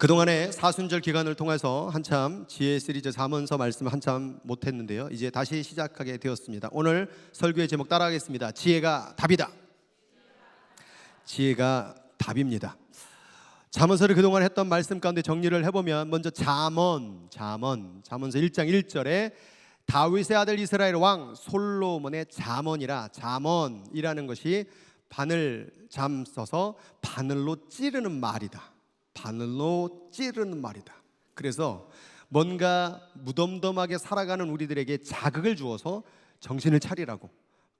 그동안에 사순절 기간을 통해서 한참 지혜 시리즈 잠언서 말씀을 한참 못했는데요, 이제 다시 시작하게 되었습니다. 오늘 설교의 제목 따라하겠습니다. 지혜가 답이다. 지혜가 답입니다. 잠언서를 그동안 했던 말씀 가운데 정리를 해보면, 먼저 잠언서 1장 1절에 다윗의 아들 이스라엘 왕 솔로몬의 잠언이라, 잠언이라는 것이 바늘 잠 써서 바늘로 찌르는 말이다. 바늘로 찌르는 말이다. 그래서 뭔가 무덤덤하게 살아가는 우리들에게 자극을 주어서 정신을 차리라고,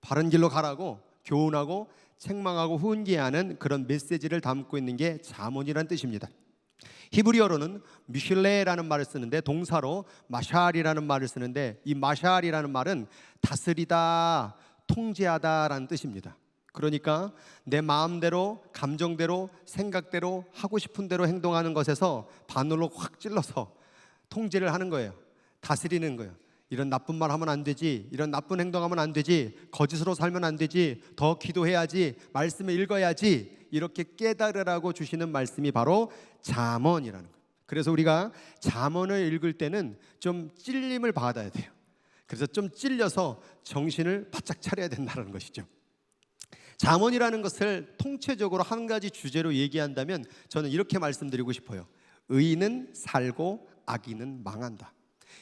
바른 길로 가라고 교훈하고 책망하고 훈계하는 그런 메시지를 담고 있는 게 잠언이라는 뜻입니다. 히브리어로는 미슐레라는 말을 쓰는데, 동사로 마샬이라는 말을 쓰는데, 이 마샬이라는 말은 다스리다, 통제하다라는 뜻입니다. 그러니까 내 마음대로, 감정대로, 생각대로, 하고 싶은 대로 행동하는 것에서 바늘로 확 찔러서 통제를 하는 거예요. 다스리는 거예요. 이런 나쁜 말 하면 안 되지, 이런 나쁜 행동하면 안 되지, 거짓으로 살면 안 되지, 더 기도해야지, 말씀을 읽어야지, 이렇게 깨달으라고 주시는 말씀이 바로 잠언이라는 거예요. 그래서 우리가 잠언을 읽을 때는 좀 찔림을 받아야 돼요. 그래서 좀 찔려서 정신을 바짝 차려야 된다는 것이죠. 잠언이라는 것을 통체적으로 한 가지 주제로 얘기한다면 저는 이렇게 말씀드리고 싶어요. 의인은 살고 악인은 망한다.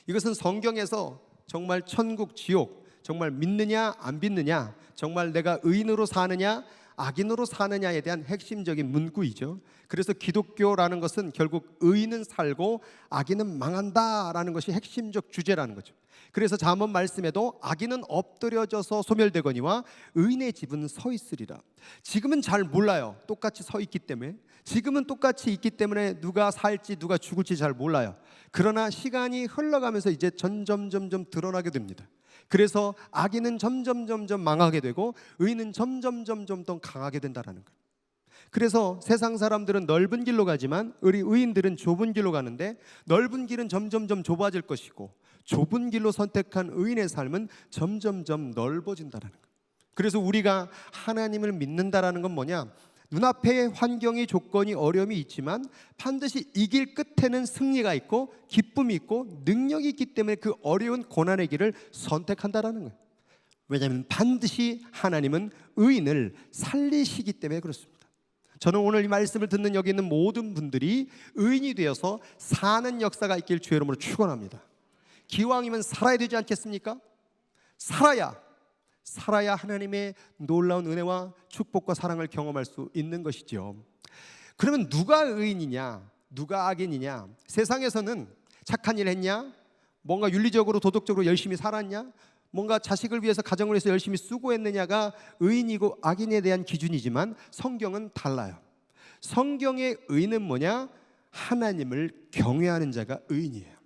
이것은 성경에서 정말 천국, 지옥, 정말 믿느냐 안 믿느냐, 정말 내가 의인으로 사느냐 악인으로 사느냐에 대한 핵심적인 문구이죠. 그래서 기독교라는 것은 결국 의인은 살고 악인은 망한다라는 것이 핵심적 주제라는 거죠. 그래서 잠언 말씀에도 악인은 엎드려져서 소멸되거니와 의인의 집은 서 있으리라. 지금은 잘 몰라요. 똑같이 서 있기 때문에, 지금은 똑같이 있기 때문에 누가 살지 누가 죽을지 잘 몰라요. 그러나 시간이 흘러가면서 이제 점점 드러나게 됩니다. 그래서 악인은 점점 망하게 되고 의인은 점점 더 강하게 된다는 거예요. 그래서 세상 사람들은 넓은 길로 가지만 우리 의인들은 좁은 길로 가는데, 넓은 길은 점점 좁아질 것이고 좁은 길로 선택한 의인의 삶은 점점 넓어진다는 거예요. 그래서 우리가 하나님을 믿는다라는 건 뭐냐? 눈앞에 환경이, 조건이, 어려움이 있지만 반드시 이 길 끝에는 승리가 있고 기쁨이 있고 능력이 있기 때문에 그 어려운 고난의 길을 선택한다라는 거예요. 왜냐하면 반드시 하나님은 의인을 살리시기 때문에 그렇습니다. 저는 오늘 이 말씀을 듣는 여기 있는 모든 분들이 의인이 되어서 사는 역사가 있길 주의 이름으로 축원합니다. 기왕이면 살아야 되지 않겠습니까? 살아야 하나님의 놀라운 은혜와 축복과 사랑을 경험할 수 있는 것이죠. 그러면 누가 의인이냐, 누가 악인이냐? 세상에서는 착한 일 했냐, 뭔가 윤리적으로 도덕적으로 열심히 살았냐, 뭔가 자식을 위해서, 가정을 위해서 열심히 수고했느냐가 의인이고 악인에 대한 기준이지만 성경은 달라요. 성경의 의인은 뭐냐? 하나님을 경외하는 자가 의인이에요.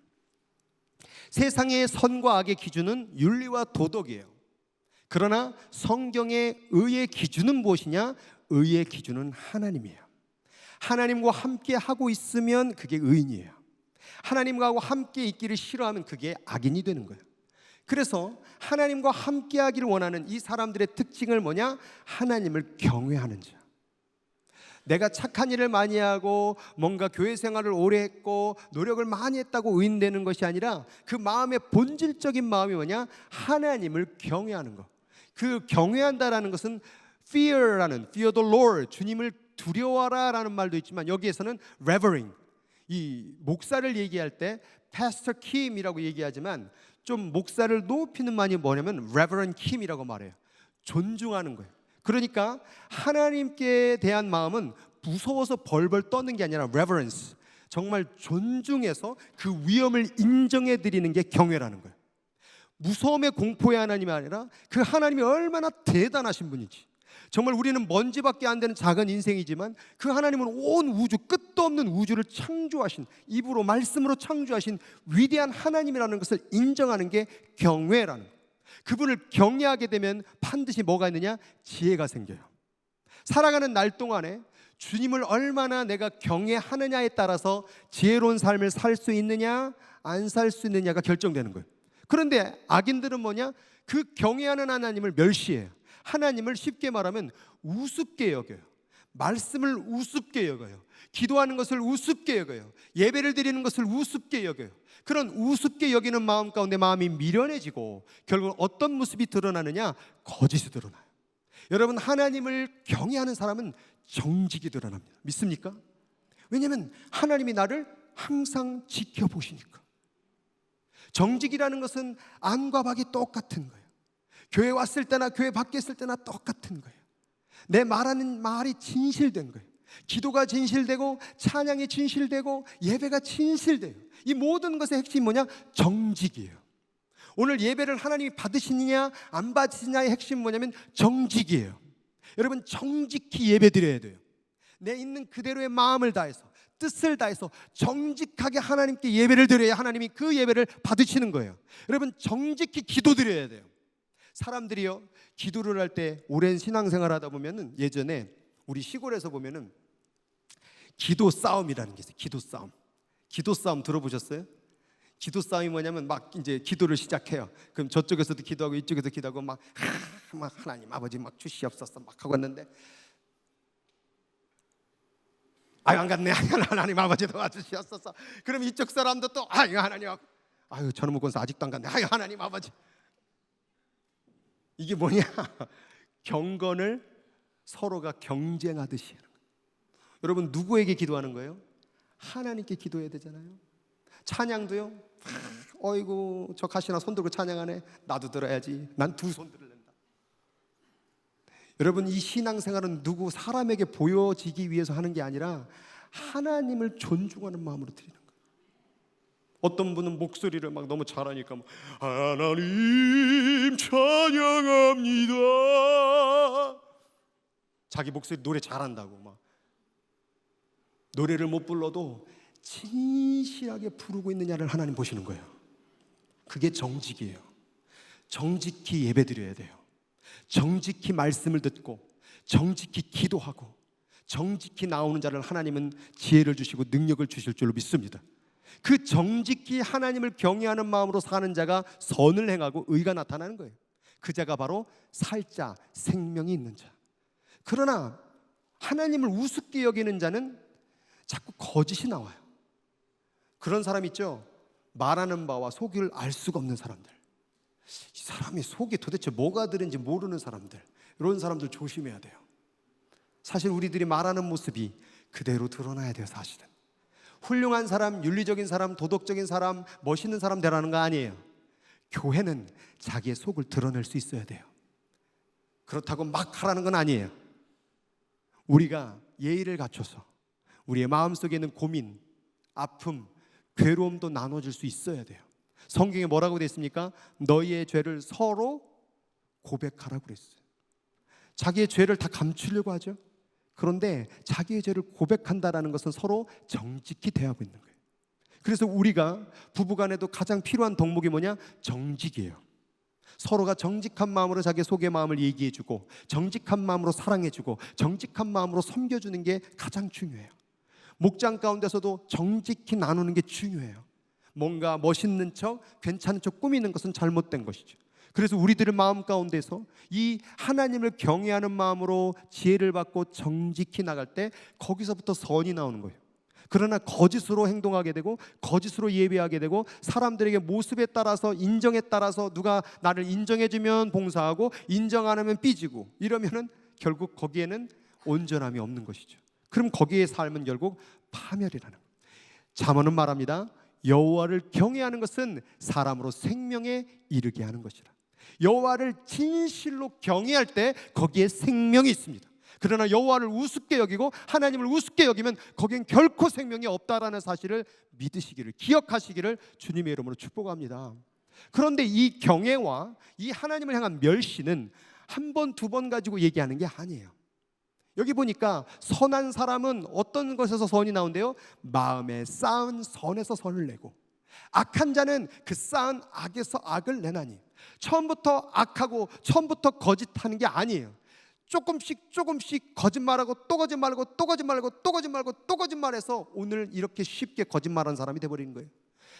세상의 선과 악의 기준은 윤리와 도덕이에요. 그러나 성경의 의의 기준은 무엇이냐? 의의 기준은 하나님이에요. 하나님과 함께 하고 있으면 그게 의인이에요. 하나님과 함께 있기를 싫어하면 그게 악인이 되는 거예요. 그래서 하나님과 함께 하기를 원하는 이 사람들의 특징을 뭐냐? 하나님을 경외하는 자. 내가 착한 일을 많이 하고 뭔가 교회 생활을 오래 했고 노력을 많이 했다고 의인되는 것이 아니라, 그 마음의 본질적인 마음이 뭐냐? 하나님을 경외하는 것. 그 경외한다라는 것은 fear the Lord, 주님을 두려워하라라는 말도 있지만 여기에서는 revering, 이 목사를 얘기할 때 Pastor Kim이라고 얘기하지만 좀 목사를 높이는 말이 뭐냐면 Reverend Kim이라고 말해요. 존중하는 거예요. 그러니까 하나님께 대한 마음은 무서워서 벌벌 떠는 게 아니라 reverence, 정말 존중해서 그 위엄을 인정해 드리는 게 경외라는 거예요. 무서움의 공포의 하나님이 아니라 그 하나님이 얼마나 대단하신 분인지, 정말 우리는 먼지밖에 안 되는 작은 인생이지만 그 하나님은 온 우주, 끝도 없는 우주를 창조하신, 입으로 말씀으로 창조하신 위대한 하나님이라는 것을 인정하는 게 경외라는 거예요. 그분을 경외하게 되면 반드시 뭐가 있느냐? 지혜가 생겨요. 살아가는 날 동안에 주님을 얼마나 내가 경외하느냐에 따라서 지혜로운 삶을 살 수 있느냐 안 살 수 있느냐가 결정되는 거예요. 그런데 악인들은 뭐냐? 그 경외하는 하나님을 멸시해요. 하나님을 쉽게 말하면 우습게 여겨요. 말씀을 우습게 여겨요. 기도하는 것을 우습게 여겨요. 예배를 드리는 것을 우습게 여겨요. 그런 우습게 여기는 마음 가운데 마음이 미련해지고 결국 어떤 모습이 드러나느냐? 거짓이 드러나요. 여러분, 하나님을 경외하는 사람은 정직이 드러납니다. 믿습니까? 왜냐하면 하나님이 나를 항상 지켜보시니까. 정직이라는 것은 안과 밖이 똑같은 거예요. 교회 왔을 때나 교회 밖에 있을 때나 똑같은 거예요. 내 말하는 말이 진실된 거예요. 기도가 진실되고 찬양이 진실되고 예배가 진실돼요. 이 모든 것의 핵심이 뭐냐? 정직이에요. 오늘 예배를 하나님이 받으시느냐 안 받으시느냐의 핵심은 뭐냐면 정직이에요. 여러분, 정직히 예배 드려야 돼요. 내 있는 그대로의 마음을 다해서, 뜻을 다해서 정직하게 하나님께 예배를 드려야 하나님이 그 예배를 받으시는 거예요. 여러분, 정직히 기도 드려야 돼요. 사람들이요, 기도를 할 때 오랜 신앙생활 하다 보면은, 예전에 우리 시골에서 보면은 기도 싸움이라는 게 있어요. 기도 싸움. 기도 싸움 들어보셨어요? 기도 싸움이 뭐냐면 막 이제 기도를 시작해요. 그럼 저쪽에서도 기도하고 이쪽에서 기도하고 막 하나님 아버지 막 주시옵소서 막 하고 있는데, 아유 안 갔네. 하나님 아버지 도와주시옵소서. 그럼 이쪽 사람도 또 아유 하나님, 아유 저놈의 권사 아직도 안 갔네. 아유 하나님 아버지. 이게 뭐냐? 경건을 서로가 경쟁하듯이 하는 거예요. 여러분, 누구에게 기도하는 거예요? 하나님께 기도해야 되잖아요. 찬양도요, 어이구 저 가시나 손 들고 찬양하네. 나도 들어야지. 난 두 손 들을랜다. 여러분, 이 신앙생활은 누구 사람에게 보여지기 위해서 하는 게 아니라 하나님을 존중하는 마음으로 드리는 거예요. 어떤 분은 목소리를 막 너무 잘하니까 뭐, 하나님 찬양합니다. 자기 목소리 노래 잘한다고 막 노래를 못 불러도 진실하게 부르고 있느냐를 하나님 보시는 거예요. 그게 정직이에요. 정직히 예배드려야 돼요. 정직히 말씀을 듣고 정직히 기도하고 정직히 나오는 자를 하나님은 지혜를 주시고 능력을 주실 줄로 믿습니다. 그 정직히 하나님을 경외하는 마음으로 사는 자가 선을 행하고 의가 나타나는 거예요. 그 자가 바로 살 자, 생명이 있는 자. 그러나 하나님을 우습게 여기는 자는 자꾸 거짓이 나와요. 그런 사람 있죠? 말하는 바와 속을 알 수가 없는 사람들. 이 사람이 속에 도대체 뭐가 들은지 모르는 사람들, 이런 사람들 조심해야 돼요. 사실 우리들이 말하는 모습이 그대로 드러나야 돼요. 사실은 훌륭한 사람, 윤리적인 사람, 도덕적인 사람, 멋있는 사람 되라는 거 아니에요. 교회는 자기의 속을 드러낼 수 있어야 돼요. 그렇다고 막 하라는 건 아니에요. 우리가 예의를 갖춰서 우리의 마음속에 있는 고민, 아픔, 괴로움도 나눠줄 수 있어야 돼요. 성경에 뭐라고 되어 있습니까? 너희의 죄를 서로 고백하라고 그랬어요. 자기의 죄를 다 감추려고 하죠. 그런데 자기의 죄를 고백한다라는 것은 서로 정직히 대하고 있는 거예요. 그래서 우리가 부부간에도 가장 필요한 덕목이 뭐냐? 정직이에요. 서로가 정직한 마음으로 자기 속의 마음을 얘기해주고 정직한 마음으로 사랑해주고 정직한 마음으로 섬겨주는 게 가장 중요해요. 목장 가운데서도 정직히 나누는 게 중요해요. 뭔가 멋있는 척, 괜찮은 척 꾸미는 것은 잘못된 것이죠. 그래서 우리들의 마음 가운데서 이 하나님을 경외하는 마음으로 지혜를 받고 정직히 나갈 때 거기서부터 선이 나오는 거예요. 그러나 거짓으로 행동하게 되고 거짓으로 예배하게 되고 사람들에게 모습에 따라서 인정에 따라서 누가 나를 인정해주면 봉사하고 인정 안 하면 삐지고 이러면은 결국 거기에는 온전함이 없는 것이죠. 그럼 거기에 삶은 결국 파멸이라는 거예요. 잠언은 말합니다. 여호와를 경외하는 것은 사람으로 생명에 이르게 하는 것이라. 여호와를 진실로 경외할 때 거기에 생명이 있습니다. 그러나 여호와를 우습게 여기고 하나님을 우습게 여기면 거기엔 결코 생명이 없다라는 사실을 믿으시기를, 기억하시기를 주님의 이름으로 축복합니다. 그런데 이 경외와 이 하나님을 향한 멸시는 한 번, 두 번 가지고 얘기하는 게 아니에요. 여기 보니까 선한 사람은 어떤 것에서 선이 나온대요? 마음에 쌓은 선에서 선을 내고, 악한 자는 그 쌓은 악에서 악을 내나니. 처음부터 악하고 처음부터 거짓하는 게 아니에요. 조금씩 거짓말하고 또 거짓말하고 또 거짓말하고 또 거짓말하고 또 거짓말해서 오늘 이렇게 쉽게 거짓말하는 사람이 돼버리는 거예요.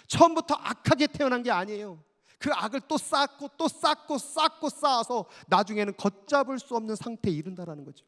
처음부터 악하게 태어난 게 아니에요. 그 악을 또 쌓고 또 쌓고 쌓고 쌓아서 나중에는 걷잡을 수 없는 상태에 이른다라는 거죠.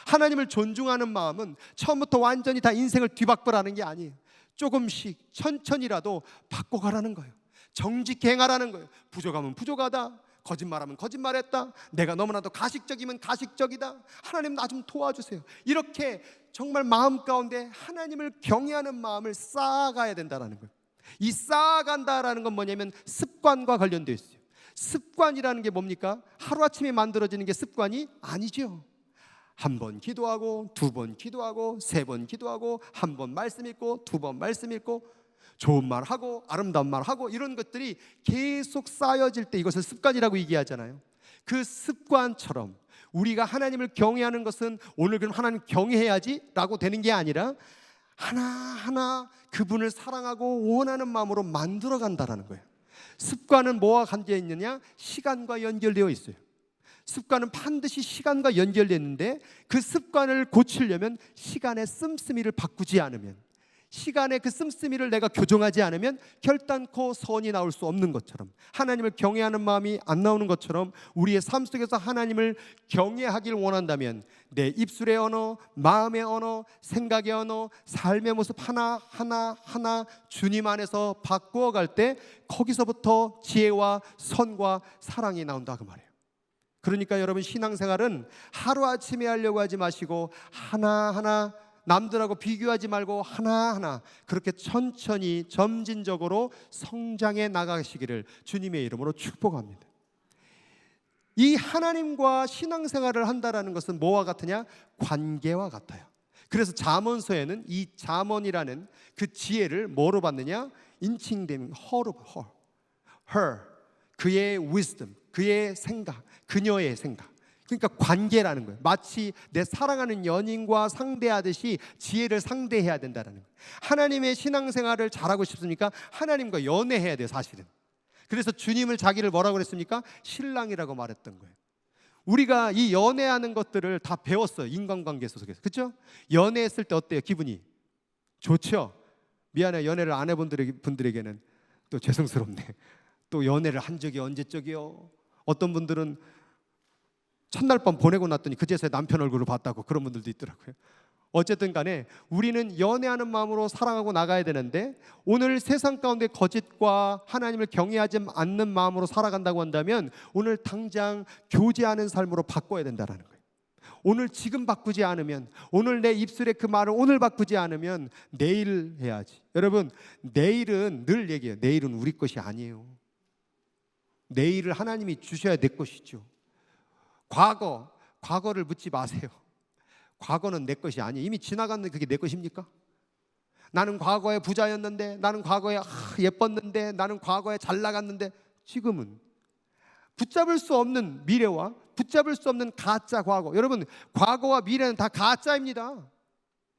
하나님을 존중하는 마음은 처음부터 완전히 다 인생을 뒤바꾸라는 게 아니에요. 조금씩 천천히라도 바꿔가라는 거예요. 정직히 행하라는 거예요. 부족하면 부족하다, 거짓말하면 거짓말했다, 내가 너무나도 가식적이면 가식적이다, 하나님 나 좀 도와주세요. 이렇게 정말 마음 가운데 하나님을 경외하는 마음을 쌓아가야 된다는 거예요. 이 쌓아간다라는 건 뭐냐면 습관과 관련되어 있어요. 습관이라는 게 뭡니까? 하루아침에 만들어지는 게 습관이 아니죠. 한 번 기도하고, 두 번 기도하고, 세 번 기도하고, 한 번 말씀 읽고, 두 번 말씀 읽고, 좋은 말 하고, 아름다운 말 하고, 이런 것들이 계속 쌓여질 때 이것을 습관이라고 얘기하잖아요. 그 습관처럼 우리가 하나님을 경외하는 것은 오늘 그럼 하나님 경외해야지 라고 되는 게 아니라 하나하나 그분을 사랑하고 원하는 마음으로 만들어 간다라는 거예요. 습관은 뭐와 관계가 있느냐? 시간과 연결되어 있어요. 습관은 반드시 시간과 연결되어 있는데 그 습관을 고치려면 시간의 씀씀이를 바꾸지 않으면, 시간의 그 씀씀이를 내가 교정하지 않으면 결단코 선이 나올 수 없는 것처럼, 하나님을 경외하는 마음이 안 나오는 것처럼 우리의 삶 속에서 하나님을 경외하길 원한다면 내 입술의 언어, 마음의 언어, 생각의 언어, 삶의 모습 하나 주님 안에서 바꾸어갈 때 거기서부터 지혜와 선과 사랑이 나온다 그 말이에요. 그러니까 여러분, 신앙생활은 하루아침에 하려고 하지 마시고 하나하나, 남들하고 비교하지 말고 하나하나 그렇게 천천히 점진적으로 성장해 나가시기를 주님의 이름으로 축복합니다. 이 하나님과 신앙생활을 한다는 것은 뭐와 같으냐? 관계와 같아요. 그래서 잠언서에는 이 잠언이라는 그 지혜를 뭐로 받느냐? 인칭된 her, 그의 wisdom, 그의 생각, 그녀의 생각, 그러니까 관계라는 거예요. 마치 내 사랑하는 연인과 상대하듯이 지혜를 상대해야 된다는 거예요. 하나님의 신앙생활을 잘하고 싶습니까? 하나님과 연애해야 돼요, 사실은. 그래서 주님을 자기를 뭐라고 그랬습니까? 신랑이라고 말했던 거예요. 우리가 이 연애하는 것들을 다 배웠어요, 인간관계 속에서. 그렇죠? 연애했을 때 어때요? 기분이 좋죠? 미안해요, 연애를 안 해본 분들에게는 또 죄송스럽네. 또 연애를 한 적이 언제적이요? 어떤 분들은 첫날 밤 보내고 났더니 그제서야 남편 얼굴을 봤다고, 그런 분들도 있더라고요. 어쨌든 간에 우리는 연애하는 마음으로 사랑하고 나가야 되는데, 오늘 세상 가운데 거짓과 하나님을 경외하지 않는 마음으로 살아간다고 한다면 오늘 당장 교제하는 삶으로 바꿔야 된다는 거예요. 오늘 지금 바꾸지 않으면, 오늘 내 입술의 그 말을 오늘 바꾸지 않으면 내일 해야지. 여러분, 내일은 늘 얘기해요. 내일은 우리 것이 아니에요. 내일을 하나님이 주셔야 내 것이죠. 과거를 묻지 마세요. 과거는 내 것이 아니에요. 이미 지나갔는데 그게 내 것입니까? 나는 과거에 부자였는데, 나는 과거에 예뻤는데, 나는 과거에 잘 나갔는데, 지금은 붙잡을 수 없는 미래와 붙잡을 수 없는 가짜 과거. 여러분, 과거와 미래는 다 가짜입니다.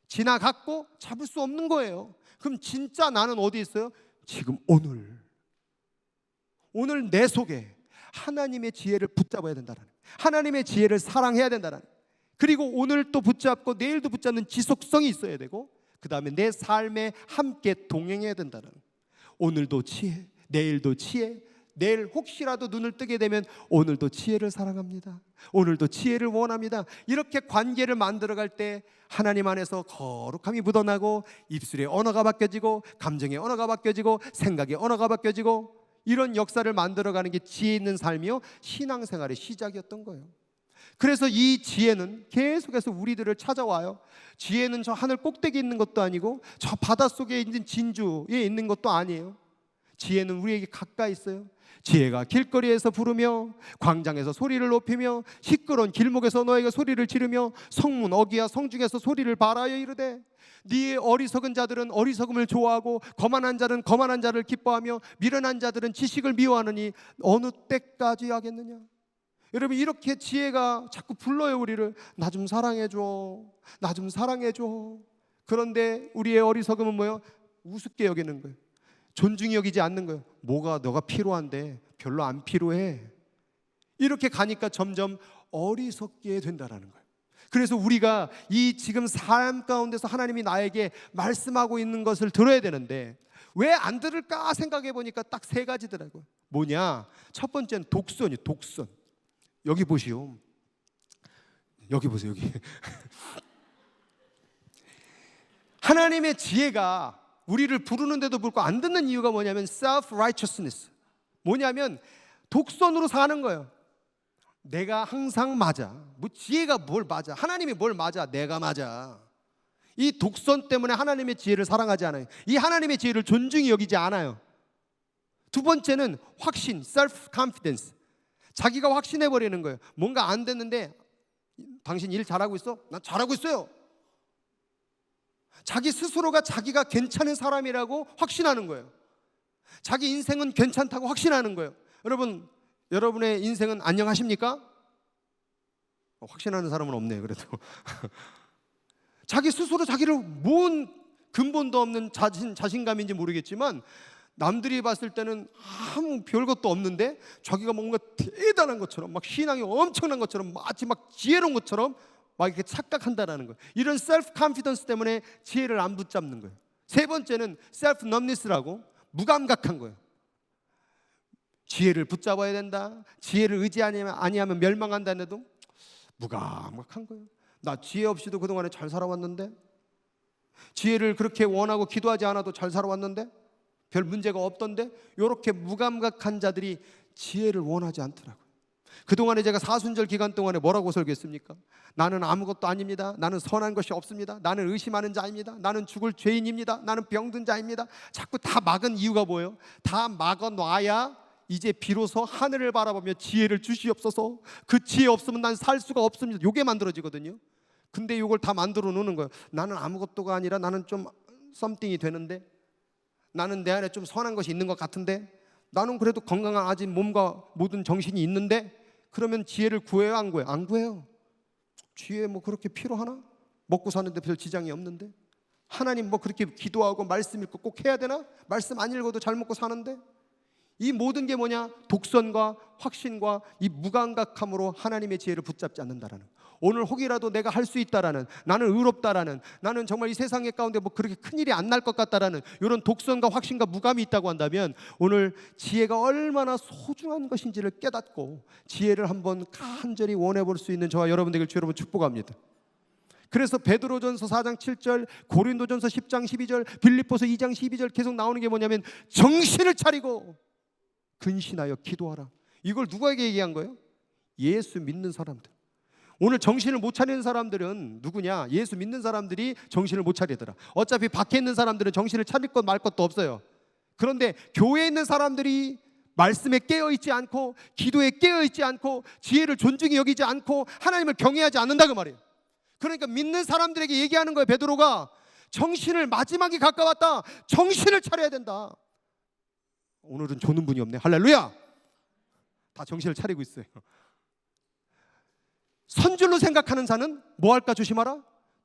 지나갔고 잡을 수 없는 거예요. 그럼 진짜 나는 어디 있어요? 지금 오늘 내 속에 하나님의 지혜를 붙잡아야 된다는, 하나님의 지혜를 사랑해야 된다는, 그리고 오늘 또 붙잡고 내일도 붙잡는 지속성이 있어야 되고, 그 다음에 내 삶에 함께 동행해야 된다는, 오늘도 지혜, 내일도 지혜, 내일 혹시라도 눈을 뜨게 되면 오늘도 지혜를 사랑합니다, 오늘도 지혜를 원합니다. 이렇게 관계를 만들어갈 때 하나님 안에서 거룩함이 묻어나고, 입술의 언어가 바뀌어지고, 감정의 언어가 바뀌어지고, 생각의 언어가 바뀌어지고, 이런 역사를 만들어가는 게 지혜 있는 삶이요, 신앙생활의 시작이었던 거예요. 그래서 이 지혜는 계속해서 우리들을 찾아와요. 지혜는 저 하늘 꼭대기에 있는 것도 아니고 저 바닷속에 있는 진주에 있는 것도 아니에요. 지혜는 우리에게 가까이 있어요. 지혜가 길거리에서 부르며, 광장에서 소리를 높이며, 시끄러운 길목에서 너에게 소리를 지르며, 성문 어귀와 성중에서 소리를 발하여 이르되, 네 어리석은 자들은 어리석음을 좋아하고 거만한 자는 거만한 자를 기뻐하며 미련한 자들은 지식을 미워하느니 어느 때까지 하겠느냐. 여러분, 이렇게 지혜가 자꾸 불러요, 우리를. 나 좀 사랑해줘, 나 좀 사랑해줘. 그런데 우리의 어리석음은 뭐예요? 우습게 여기는 거예요. 존중히 여기지 않는 거예요. 뭐가 너가 필요한데? 별로 안 필요해. 이렇게 가니까 점점 어리석게 된다라는 거예요. 그래서 우리가 이 지금 삶 가운데서 하나님이 나에게 말씀하고 있는 것을 들어야 되는데 왜 안 들을까 생각해 보니까 딱 세 가지더라고요. 뭐냐? 첫 번째는 독선이에요. 독선. 여기 보시오. 여기 보세요, 여기. 하나님의 지혜가 우리를 부르는데도 불구하고 안 듣는 이유가 뭐냐면 self-righteousness. 뭐냐면 독선으로 사는 거예요. 내가 항상 맞아. 뭐 지혜가 뭘 맞아? 하나님이 뭘 맞아? 내가 맞아. 이 독선 때문에 하나님의 지혜를 사랑하지 않아요. 이 하나님의 지혜를 존중히 여기지 않아요. 두 번째는 확신, self-confidence. 자기가 확신해버리는 거예요. 뭔가 안 됐는데 당신 일 잘하고 있어? 난 잘하고 있어요. 자기 스스로가 자기가 괜찮은 사람이라고 확신하는 거예요. 자기 인생은 괜찮다고 확신하는 거예요. 여러분, 여러분의 인생은 안녕하십니까? 확신하는 사람은 없네요. 그래도 자기 스스로 자기를 뭔 근본도 없는 자신감인지 모르겠지만 남들이 봤을 때는 아무 별것도 없는데 자기가 뭔가 대단한 것처럼 막 신앙이 엄청난 것처럼 마치 막 지혜로운 것처럼 막 이렇게 착각한다라는 거예요. 이런 셀프 컨피던스 때문에 지혜를 안 붙잡는 거예요. 세 번째는 셀프 넘니스라고 무감각한 거예요. 지혜를 붙잡아야 된다. 지혜를 아니하면 멸망한다는 해도 무감각한 거예요. 나 지혜 없이도 그동안에 잘 살아왔는데, 지혜를 그렇게 원하고 기도하지 않아도 잘 살아왔는데, 별 문제가 없던데, 이렇게 무감각한 자들이 지혜를 원하지 않더라고요. 그동안에 제가 사순절 기간 동안에 뭐라고 설교했습니까? 나는 아무것도 아닙니다. 나는 선한 것이 없습니다. 나는 의심하는 자입니다. 나는 죽을 죄인입니다. 나는 병든 자입니다. 자꾸 다 막은 이유가 뭐예요? 다 막아놔야 이제 비로소 하늘을 바라보며 지혜를 주시옵소서. 그 지혜 없으면 난 살 수가 없습니다. 이게 만들어지거든요. 근데 이걸 다 만들어 놓는 거예요. 나는 아무것도가 아니라 나는 좀 썸띵이 되는데, 나는 내 안에 좀 선한 것이 있는 것 같은데, 나는 그래도 건강한 아직 몸과 모든 정신이 있는데, 그러면 지혜를 구해요, 안 구해요? 안 구해요. 지혜 뭐 그렇게 필요하나? 먹고 사는데 별 지장이 없는데, 하나님 뭐 그렇게 기도하고 말씀 읽고 꼭 해야 되나? 말씀 안 읽어도 잘 먹고 사는데. 이 모든 게 뭐냐? 독선과 확신과 이 무감각함으로 하나님의 지혜를 붙잡지 않는다라는, 오늘 혹이라도 내가 할 수 있다라는, 나는 의롭다라는, 나는 정말 이 세상의 가운데 뭐 그렇게 큰일이 안 날 것 같다라는 이런 독선과 확신과 무감이 있다고 한다면, 오늘 지혜가 얼마나 소중한 것인지를 깨닫고 지혜를 한번 간절히 원해볼 수 있는 저와 여러분 되길 주 여러분 축복합니다. 그래서 베드로전서 4장 7절, 고린도전서 10장 12절, 빌립보서 2장 12절 계속 나오는 게 뭐냐면 정신을 차리고 근신하여 기도하라. 이걸 누구에게 얘기한 거예요? 예수 믿는 사람들. 오늘 정신을 못 차리는 사람들은 누구냐? 예수 믿는 사람들이 정신을 못 차리더라. 어차피 밖에 있는 사람들은 정신을 차릴 것 말 것도 없어요. 그런데 교회에 있는 사람들이 말씀에 깨어있지 않고, 기도에 깨어있지 않고, 지혜를 존중히 여기지 않고, 하나님을 경외하지 않는다 그 말이에요. 그러니까 믿는 사람들에게 얘기하는 거예요. 베드로가 정신을, 마지막이 가까웠다. 정신을 차려야 된다. 오늘은 조는 분이 없네. 할렐루야. 다 정신을 차리고 있어요. 선줄로 생각하는 자는 뭐 할까 조심하라?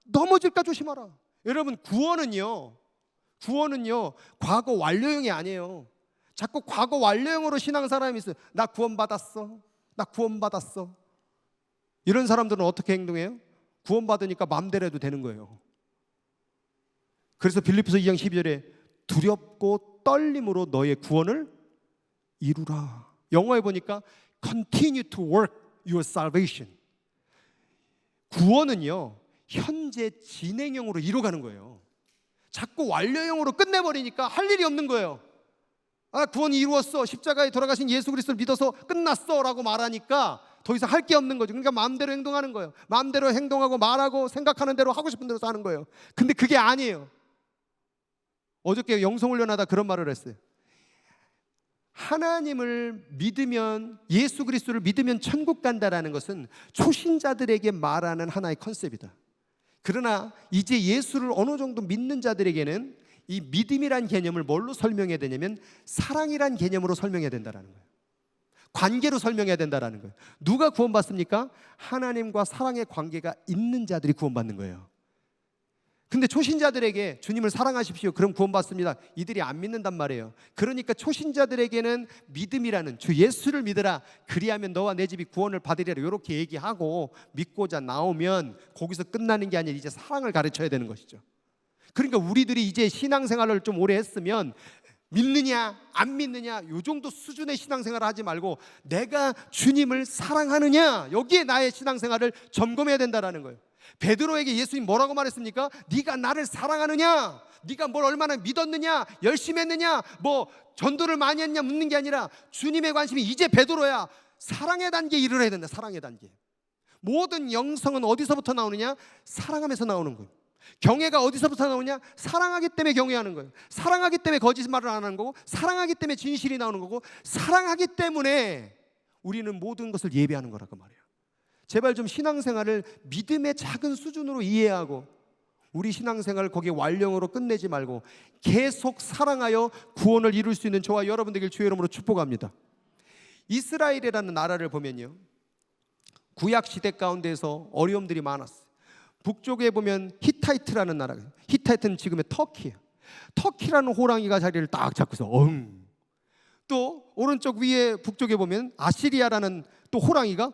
넘어질까 조심하라. 여러분, 구원은요 과거 완료형이 아니에요. 자꾸 과거 완료형으로 신앙사람이 있어요. 나 구원받았어, 나 구원받았어. 이런 사람들은 어떻게 행동해요? 구원받으니까 마음대로 해도 되는 거예요. 그래서 빌립보서 2장 12절에 두렵고 떨림으로 너의 구원을 이루라. 영어에 보니까 continue to work your salvation. 구원은요 현재 진행형으로 이루어가는 거예요. 자꾸 완료형으로 끝내버리니까 할 일이 없는 거예요. 아, 구원이 이루었어, 십자가에 돌아가신 예수 그리스도를 믿어서 끝났어 라고 말하니까 더 이상 할 게 없는 거죠. 그러니까 마음대로 행동하는 거예요. 마음대로 행동하고 말하고 생각하는 대로 하고 싶은 대로 사는 거예요. 근데 그게 아니에요. 어저께 영성훈련하다 그런 말을 했어요. 하나님을 믿으면, 예수 그리스도를 믿으면 천국 간다라는 것은 초신자들에게 말하는 하나의 컨셉이다. 그러나 이제 예수를 어느 정도 믿는 자들에게는 이 믿음이란 개념을 뭘로 설명해야 되냐면 사랑이란 개념으로 설명해야 된다는 거예요. 관계로 설명해야 된다는 거예요. 누가 구원받습니까? 하나님과 사랑의 관계가 있는 자들이 구원받는 거예요. 근데 초신자들에게 주님을 사랑하십시오, 그럼 구원받습니다, 이들이 안 믿는단 말이에요. 그러니까 초신자들에게는 믿음이라는, 주 예수를 믿으라, 그리하면 너와 내 집이 구원을 받으리라, 이렇게 얘기하고 믿고자 나오면 거기서 끝나는 게 아니라 이제 사랑을 가르쳐야 되는 것이죠. 그러니까 우리들이 이제 신앙생활을 좀 오래 했으면 믿느냐 안 믿느냐 요 정도 수준의 신앙생활을 하지 말고 내가 주님을 사랑하느냐, 여기에 나의 신앙생활을 점검해야 된다는 거예요. 베드로에게 예수님 뭐라고 말했습니까? 네가 나를 사랑하느냐, 네가 뭘 얼마나 믿었느냐, 열심히 했느냐, 뭐 전도를 많이 했냐 묻는 게 아니라 주님의 관심이 이제 베드로야, 사랑의 단계에 이르러야 된다. 사랑의 단계. 모든 영성은 어디서부터 나오느냐? 사랑하면서 나오는 거예요. 경외가 어디서부터 나오냐? 사랑하기 때문에 경외하는 거예요. 사랑하기 때문에 거짓말을 안 하는 거고, 사랑하기 때문에 진실이 나오는 거고, 사랑하기 때문에 우리는 모든 것을 예배하는 거라고 말이에요. 제발 좀 신앙생활을 믿음의 작은 수준으로 이해하고 우리 신앙생활을 거기에 완령으로 끝내지 말고 계속 사랑하여 구원을 이룰 수 있는 저와 여러분 되길 주의 이름으로 축복합니다. 이스라엘이라는 나라를 보면요, 구약시대 가운데서 어려움들이 많았어요. 북쪽에 보면 히타이트라는 나라가, 히타이트는 지금의 터키예요. 터키라는 호랑이가 자리를 딱 잡고서 또 오른쪽 위에 북쪽에 보면 아시리아라는 또 호랑이가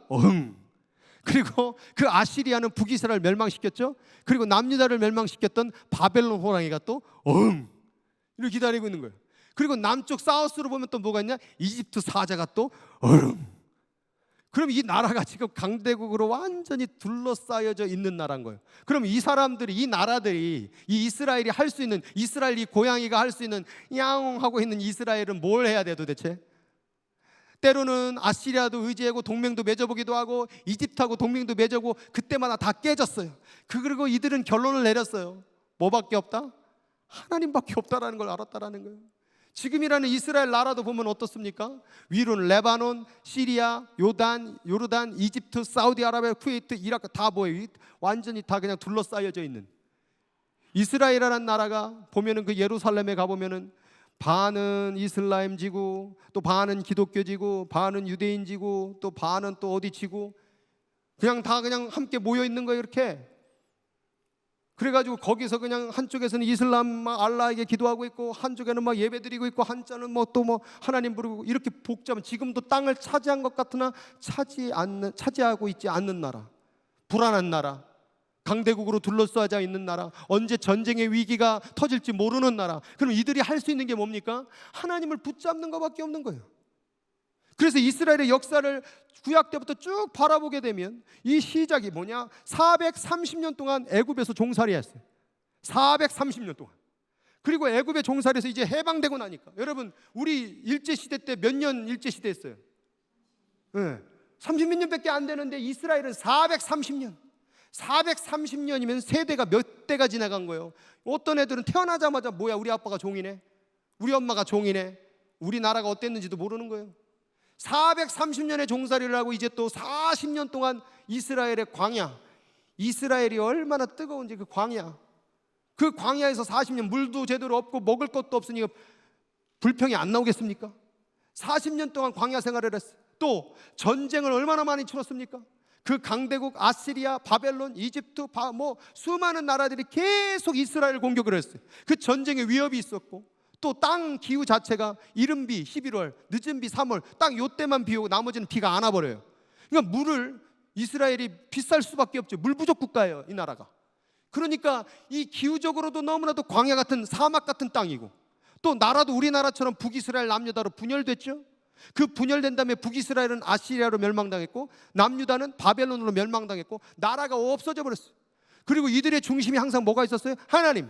그리고 그 아시리아는 북이스라엘을 멸망시켰죠. 그리고 남유다를 멸망시켰던 바벨론 호랑이가 또 이렇게 기다리고 있는 거예요. 그리고 남쪽 사우스로 보면 또 뭐가 있냐? 이집트 사자가 또 그럼 이 나라가 지금 강대국으로 완전히 둘러싸여져 있는 나라인 거예요. 그럼 이 사람들이, 이 나라들이, 이 이스라엘이 할 수 있는, 이스라엘 이 고양이가 할 수 있는 야옹하고 있는 이스라엘은 뭘 해야 돼 도대체? 때로는 아시리아도 의지하고 동맹도 맺어보기도 하고 이집트하고 동맹도 맺어보고 그때마다 다 깨졌어요. 그리고 이들은 결론을 내렸어요. 뭐밖에 없다? 하나님밖에 없다라는 걸 알았다라는 거예요. 지금이라는 이스라엘 나라도 보면 어떻습니까? 위로는 레바논, 시리아, 요르단, 이집트, 사우디아라비아, 쿠웨이트, 이라크 다 뭐예요? 완전히 다 그냥 둘러싸여져 있는 이스라엘이라는 나라가 보면은 그 예루살렘에 가보면은 반은 이슬람 지구, 또 반은 기독교 지구, 반은 유대인 지구, 또 반은 또 어디 지구, 그냥 다 그냥 함께 모여 있는 거예요. 이렇게. 그래가지고 거기서 그냥 한쪽에서는 이슬람 막 알라에게 기도하고 있고, 한쪽에는 막 예배드리고 있고, 한쪽은 뭐 또 뭐 하나님 부르고, 이렇게 복잡한, 지금도 땅을 차지한 것 같으나 차지하고 있지 않는 나라, 불안한 나라, 강대국으로 둘러싸여 있는 나라, 언제 전쟁의 위기가 터질지 모르는 나라. 그럼 이들이 할 수 있는 게 뭡니까? 하나님을 붙잡는 것밖에 없는 거예요. 그래서 이스라엘의 역사를 구약 때부터 쭉 바라보게 되면 이 시작이 뭐냐? 430년 동안 애굽에서 종살이 했어요. 430년 동안. 그리고 애굽의 종살이에서 이제 해방되고 나니까, 여러분 우리 일제시대 때 몇 년 일제시대 했어요? 30몇 년밖에 안 되는데 이스라엘은 430년. 430년이면 세대가 몇 대가 지나간 거예요. 어떤 애들은 태어나자마자 뭐야, 우리 아빠가 종이네, 우리 엄마가 종이네, 우리나라가 어땠는지도 모르는 거예요. 430년의 종살이를 하고 이제 또 40년 동안 이스라엘의 광야, 이스라엘이 얼마나 뜨거운지 그 광야, 그 광야에서 40년 물도 제대로 없고 먹을 것도 없으니 불평이 안 나오겠습니까? 40년 동안 광야 생활을 했어요. 또 전쟁을 얼마나 많이 치렀습니까? 그 강대국 아시리아, 바벨론, 이집트, 뭐 수많은 나라들이 계속 이스라엘 공격을 했어요. 그 전쟁의 위협이 있었고, 또 땅 기후 자체가 이른 비 11월, 늦은 비 3월, 딱 요때만 비 오고 나머지는 비가 안 와버려요. 그러니까 물을 이스라엘이 비쌀 수밖에 없죠. 물 부족 국가예요, 이 나라가. 그러니까 이 기후적으로도 너무나도 광야 같은, 사막 같은 땅이고, 또 나라도 우리나라처럼 북이스라엘 남유다로 분열됐죠. 그 분열된 다음에 북이스라엘은 아시리아로 멸망당했고, 남유다는 바벨론으로 멸망당했고, 나라가 없어져 버렸어요. 그리고 이들의 중심이 항상 뭐가 있었어요? 하나님.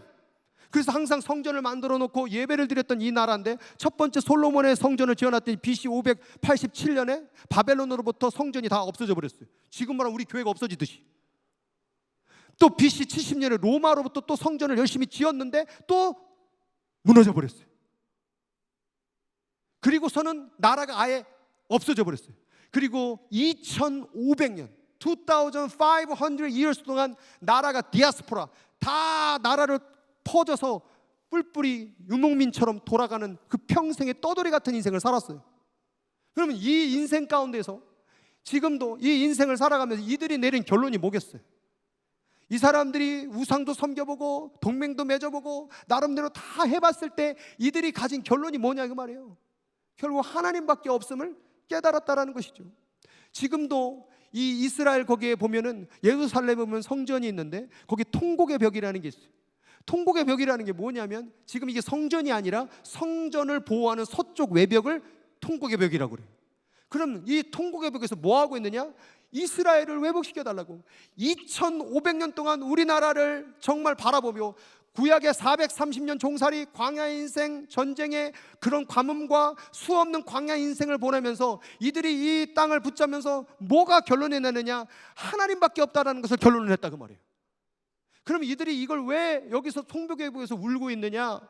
그래서 항상 성전을 만들어 놓고 예배를 드렸던 이 나라인데, 첫 번째 솔로몬의 성전을 지어놨더니 BC 587년에 바벨론으로부터 성전이 다 없어져 버렸어요. 지금 말하면 우리 교회가 없어지듯이. 또 BC 70년에 로마로부터 또 성전을 열심히 지었는데 또 무너져 버렸어요. 그리고서는 나라가 아예 없어져 버렸어요. 그리고 2500년 2500 years 동안 나라가 디아스포라, 다 나라를 퍼져서 뿔뿔이 유목민처럼 돌아가는 그 평생의 떠돌이 같은 인생을 살았어요. 그러면 이 인생 가운데서 지금도 이 인생을 살아가면서 이들이 내린 결론이 뭐겠어요? 이 사람들이 우상도 섬겨보고 동맹도 맺어보고 나름대로 다 해봤을 때 이들이 가진 결론이 뭐냐 그 말이에요. 결국 하나님밖에 없음을 깨달았다라는 것이죠. 지금도 이 이스라엘 거기에 보면은 예루살렘에 보면 성전이 있는데 거기 통곡의 벽이라는 게 있어요. 통곡의 벽이라는 게 뭐냐면 지금 이게 성전이 아니라 성전을 보호하는 서쪽 외벽을 통곡의 벽이라고 그래요. 그럼 이 통곡의 벽에서 뭐 하고 있느냐? 이스라엘을 회복시켜달라고. 2500년 동안 우리나라를 정말 바라보며 구약의 430년 종살이, 광야 인생, 전쟁의 그런 관음과 수없는 광야 인생을 보내면서 이들이 이 땅을 붙잡면서 뭐가 결론이 나느냐? 하나님밖에 없다라는 것을 결론을 했다 그 말이에요. 그럼 이들이 이걸 왜 여기서 통곡에서 울고 있느냐?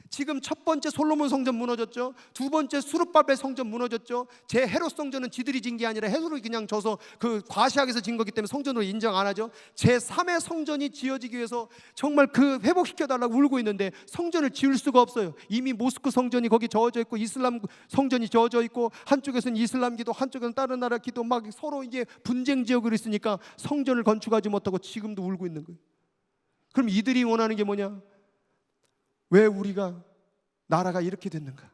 지금 첫 번째 솔로몬 성전 무너졌죠. 두 번째 수르바벨 성전 무너졌죠. 제 헤롯 성전은 지들이 진 게 아니라 헤롯이 그냥 져서 그 과시학에서 진 거기 때문에 성전으로 인정 안 하죠. 제 3의 성전이 지어지기 위해서 정말 그 회복시켜달라고 울고 있는데 성전을 지을 수가 없어요. 이미 모스크 성전이 거기 저어져 있고 이슬람 성전이 저어져 있고 한쪽에서는 이슬람 기도, 한쪽에서는 다른 나라 기도, 막 서로 이제 분쟁 지역으로 있으니까 성전을 건축하지 못하고 지금도 울고 있는 거예요. 그럼 이들이 원하는 게 뭐냐? 왜 우리가 나라가 이렇게 됐는가?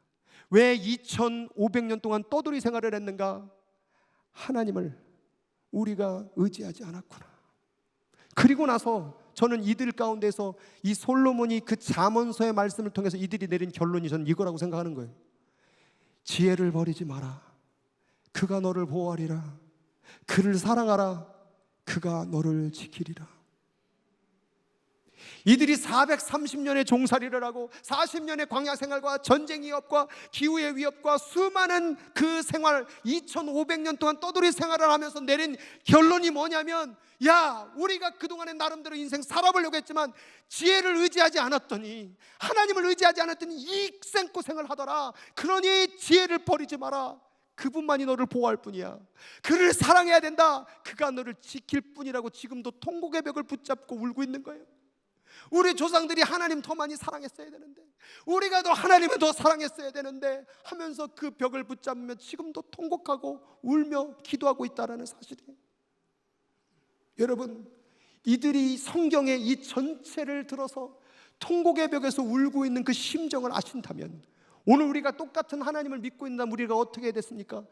왜 2500년 동안 떠돌이 생활을 했는가? 하나님을 우리가 의지하지 않았구나. 그리고 나서 저는 이들 가운데서 이 솔로몬이 그 잠언서의 말씀을 통해서 이들이 내린 결론이 저는 이거라고 생각하는 거예요. 지혜를 버리지 마라. 그가 너를 보호하리라. 그를 사랑하라. 그가 너를 지키리라. 이들이 430년의 종살이를 하고 40년의 광야 생활과 전쟁 위협과 기후의 위협과 수많은 그 생활 2500년 동안 떠돌이 생활을 하면서 내린 결론이 뭐냐면, 야, 우리가 그동안에 나름대로 인생 살아보려고 했지만 지혜를 의지하지 않았더니, 하나님을 의지하지 않았더니 이익생고생을 하더라. 그러니 지혜를 버리지 마라. 그분만이 너를 보호할 뿐이야. 그를 사랑해야 된다. 그가 너를 지킬 뿐이라고 지금도 통곡의 벽을 붙잡고 울고 있는 거예요. 우리 조상들이 하나님 더 많이 사랑했어야 되는데, 우리가 더 하나님을 더 사랑했어야 되는데 하면서 그 벽을 붙잡으며 지금도 통곡하고 울며 기도하고 있다는 사실이에요. 여러분, 이들이 성경의 이 전체를 들어서 통곡의 벽에서 울고 있는 그 심정을 아신다면, 오늘 우리가 똑같은 하나님을 믿고 있다면 우리가 어떻게 됐습니까?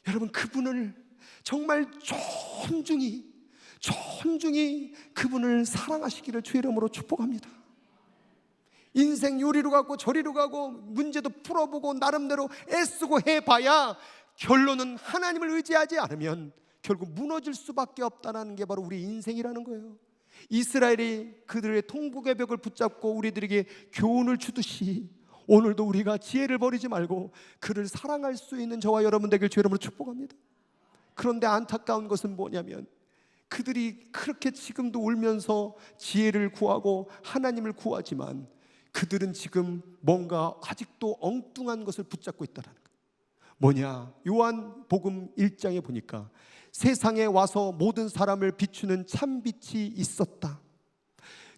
여러분, 그분을 정말 존중히 그분을 사랑하시기를 주의 이름으로 축복합니다. 인생 요리로 가고 저리로 가고 문제도 풀어보고 나름대로 애쓰고 해봐야 결론은 하나님을 의지하지 않으면 결국 무너질 수밖에 없다는 게 바로 우리 인생이라는 거예요. 이스라엘이 그들의 통곡의 벽을 붙잡고 우리들에게 교훈을 주듯이 오늘도 우리가 지혜를 버리지 말고 그를 사랑할 수 있는 저와 여러분 되길 주의 이름으로 축복합니다. 그런데 안타까운 것은 뭐냐면, 그들이 그렇게 지금도 울면서 지혜를 구하고 하나님을 구하지만 그들은 지금 뭔가 아직도 엉뚱한 것을 붙잡고 있다는 거예요. 뭐냐? 요한복음 1장에 보니까 세상에 와서 모든 사람을 비추는 참빛이 있었다.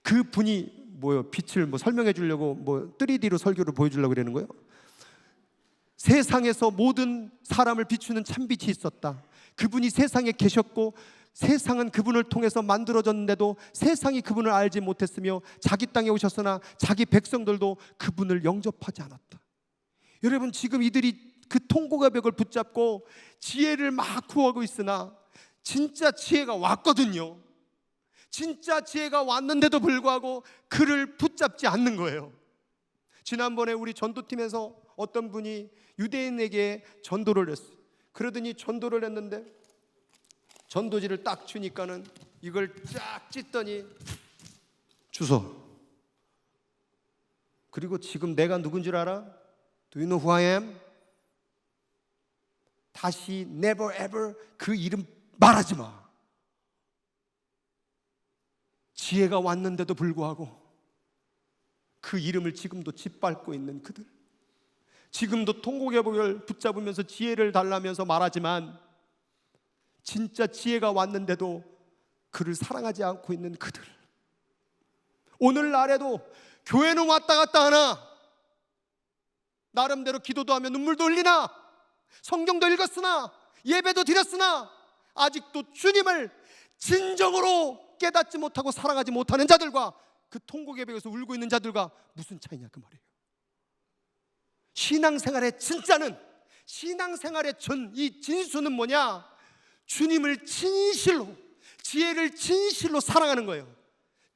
그 분이 뭐요? 빛을 설명해 주려고 3D로 설교를 보여주려고 그러는 거예요. 세상에서 모든 사람을 비추는 참빛이 있었다. 그분이 세상에 계셨고 세상은 그분을 통해서 만들어졌는데도 세상이 그분을 알지 못했으며 자기 땅에 오셨으나 자기 백성들도 그분을 영접하지 않았다. 여러분, 지금 이들이 그 통곡의 벽을 붙잡고 지혜를 막 구하고 있으나 진짜 지혜가 왔거든요. 진짜 지혜가 왔는데도 불구하고 그를 붙잡지 않는 거예요. 지난번에 우리 전도팀에서 어떤 분이 유대인에게 전도를 했어요. 그러더니 전도를 했는데 전도지를 딱 주니까는 이걸 쫙 찢더니 주소. 그리고 지금 내가 누군 줄 알아? Do you know who I am? 다시 never ever 그 이름 말하지 마. 지혜가 왔는데도 불구하고 그 이름을 지금도 짓밟고 있는 그들, 지금도 통곡의 벽을 붙잡으면서 지혜를 달라면서 말하지만 진짜 지혜가 왔는데도 그를 사랑하지 않고 있는 그들, 오늘날에도 교회는 왔다 갔다 하나, 나름대로 기도도 하며 눈물도 흘리나, 성경도 읽었으나 예배도 드렸으나 아직도 주님을 진정으로 깨닫지 못하고 사랑하지 못하는 자들과 그 통곡의 벽에서 울고 있는 자들과 무슨 차이냐 그 말이에요. 신앙생활의 진짜는, 신앙생활의 이 진수는 뭐냐? 주님을 진실로, 지혜를 진실로 사랑하는 거예요.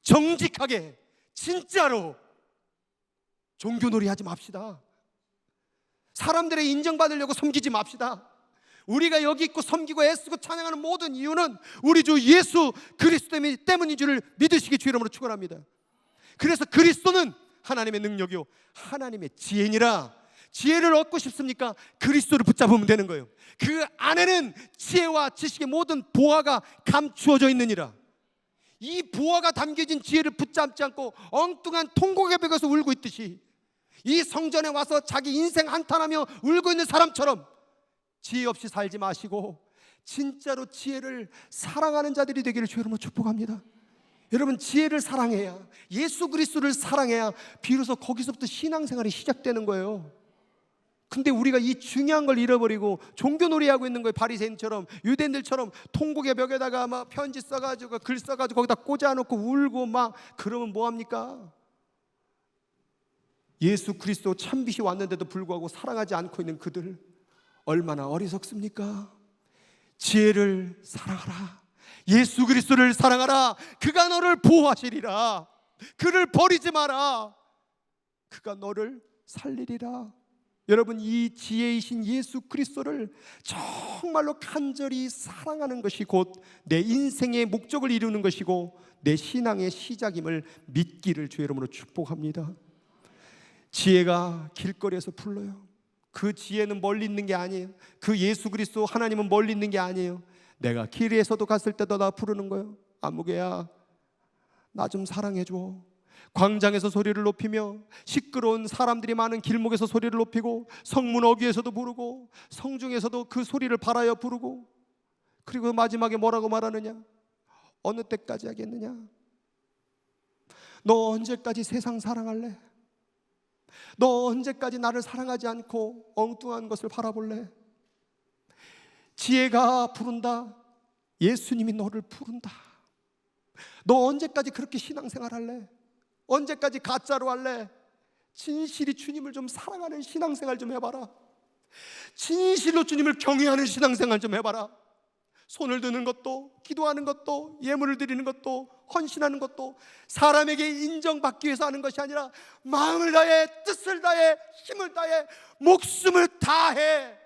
정직하게, 진짜로 종교놀이 하지 맙시다. 사람들의 인정받으려고 섬기지 맙시다. 우리가 여기 있고 섬기고 애쓰고 찬양하는 모든 이유는 우리 주 예수 그리스도 때문인 줄을 믿으시기 주 이름으로 축원합니다. 그래서 그리스도는 하나님의 능력이요 하나님의 지혜니라. 지혜를 얻고 싶습니까? 그리스도를 붙잡으면 되는 거예요. 그 안에는 지혜와 지식의 모든 보화가 감추어져 있느니라. 이 보화가 담겨진 지혜를 붙잡지 않고 엉뚱한 통곡의 벽에서 울고 있듯이 이 성전에 와서 자기 인생 한탄하며 울고 있는 사람처럼 지혜 없이 살지 마시고 진짜로 지혜를 사랑하는 자들이 되기를 주 이름으로 축복합니다. 여러분, 지혜를 사랑해야, 예수 그리스도를 사랑해야 비로소 거기서부터 신앙생활이 시작되는 거예요. 근데 우리가 이 중요한 걸 잃어버리고 종교놀이하고 있는 거예요. 바리새인처럼, 유대인들처럼 통곡의 벽에다가 막 편지 써가지고 글 써가지고 거기다 꽂아놓고 울고 막 그러면 뭐합니까? 예수 그리스도 참빛이 왔는데도 불구하고 사랑하지 않고 있는 그들 얼마나 어리석습니까? 지혜를 사랑하라. 예수 그리스도를 사랑하라. 그가 너를 보호하시리라. 그를 버리지 마라. 그가 너를 살리리라. 여러분, 이 지혜이신 예수 그리스도를 정말로 간절히 사랑하는 것이 곧 내 인생의 목적을 이루는 것이고 내 신앙의 시작임을 믿기를 주의 이름으로 축복합니다. 지혜가 길거리에서 불러요. 그 지혜는 멀리 있는 게 아니에요. 그 예수 그리스도 하나님은 멀리 있는 게 아니에요. 내가 길에서도 갔을 때도 나 부르는 거예요. 아무개야, 나 좀 사랑해줘. 광장에서 소리를 높이며 시끄러운 사람들이 많은 길목에서 소리를 높이고 성문 어귀에서도 부르고 성중에서도 그 소리를 발하여 부르고 그리고 마지막에 뭐라고 말하느냐? 어느 때까지 하겠느냐? 너 언제까지 세상 사랑할래? 너 언제까지 나를 사랑하지 않고 엉뚱한 것을 바라볼래? 지혜가 부른다. 예수님이 너를 부른다. 너 언제까지 그렇게 신앙생활 할래? 언제까지 가짜로 할래? 진실이 주님을 좀 사랑하는 신앙생활 좀 해봐라. 진실로 주님을 경외하는 신앙생활 좀 해봐라. 손을 드는 것도, 기도하는 것도, 예물을 드리는 것도, 헌신하는 것도 사람에게 인정받기 위해서 하는 것이 아니라 마음을 다해, 뜻을 다해, 힘을 다해, 목숨을 다해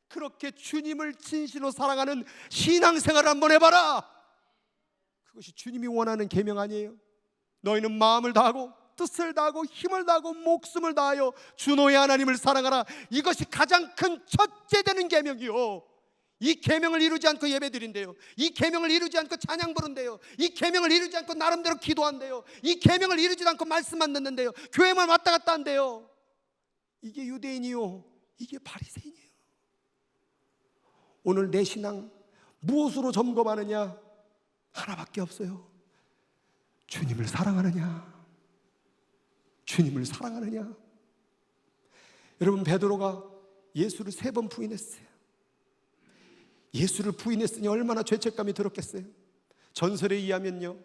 그렇게 주님을 진실로 사랑하는 신앙생활을 한번 해봐라. 그것이 주님이 원하는 계명 아니에요? 너희는 마음을 다하고 뜻을 다하고 힘을 다하고 목숨을 다하여 주 너의 하나님을 사랑하라. 이것이 가장 큰 첫째 되는 계명이요. 이 계명을 이루지 않고 예배드린대요. 이 계명을 이루지 않고 찬양 부른대요. 이 계명을 이루지 않고 나름대로 기도한대요. 이 계명을 이루지 않고 말씀만 듣는데요. 교회만 왔다 갔다 한대요. 이게 유대인이요, 이게 바리새인이에요. 오늘 내 신앙 무엇으로 점검하느냐? 하나밖에 없어요. 주님을 사랑하느냐? 주님을 사랑하느냐? 여러분, 베드로가 예수를 3번 부인했어요. 예수를 부인했으니 얼마나 죄책감이 들었겠어요. 전설에 의하면요,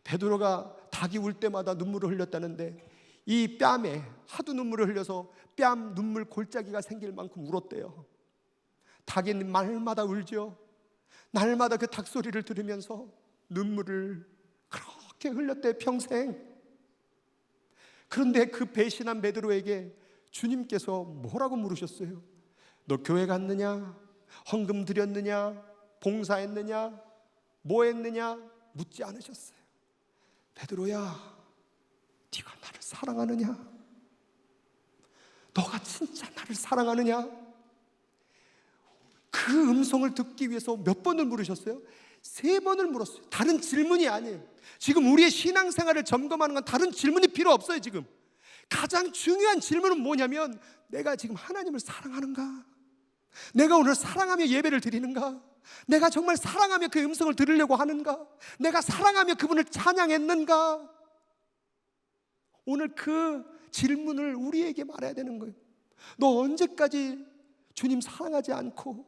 베드로가 닭이 울 때마다 눈물을 흘렸다는데 이 뺨에 하도 눈물을 흘려서 뺨 눈물 골짜기가 생길 만큼 울었대요. 닭이 날마다 울죠. 날마다 그 닭 소리를 들으면서 눈물을 그렇게 흘렸대, 평생. 그런데 그 배신한 베드로에게 주님께서 뭐라고 물으셨어요? 너 교회 갔느냐? 헌금 드렸느냐? 봉사했느냐? 뭐 했느냐? 묻지 않으셨어요. 베드로야, 네가 나를 사랑하느냐? 너가 진짜 나를 사랑하느냐? 그 음성을 듣기 위해서 몇 번을 물으셨어요? 3번을 물었어요. 다른 질문이 아니에요. 지금 우리의 신앙생활을 점검하는 건 다른 질문이 필요 없어요. 지금 가장 중요한 질문은 뭐냐면, 내가 지금 하나님을 사랑하는가? 내가 오늘 사랑하며 예배를 드리는가? 내가 정말 사랑하며 그 음성을 들으려고 하는가? 내가 사랑하며 그분을 찬양했는가? 오늘 그 질문을 우리에게 말해야 되는 거예요. 너 언제까지 주님 사랑하지 않고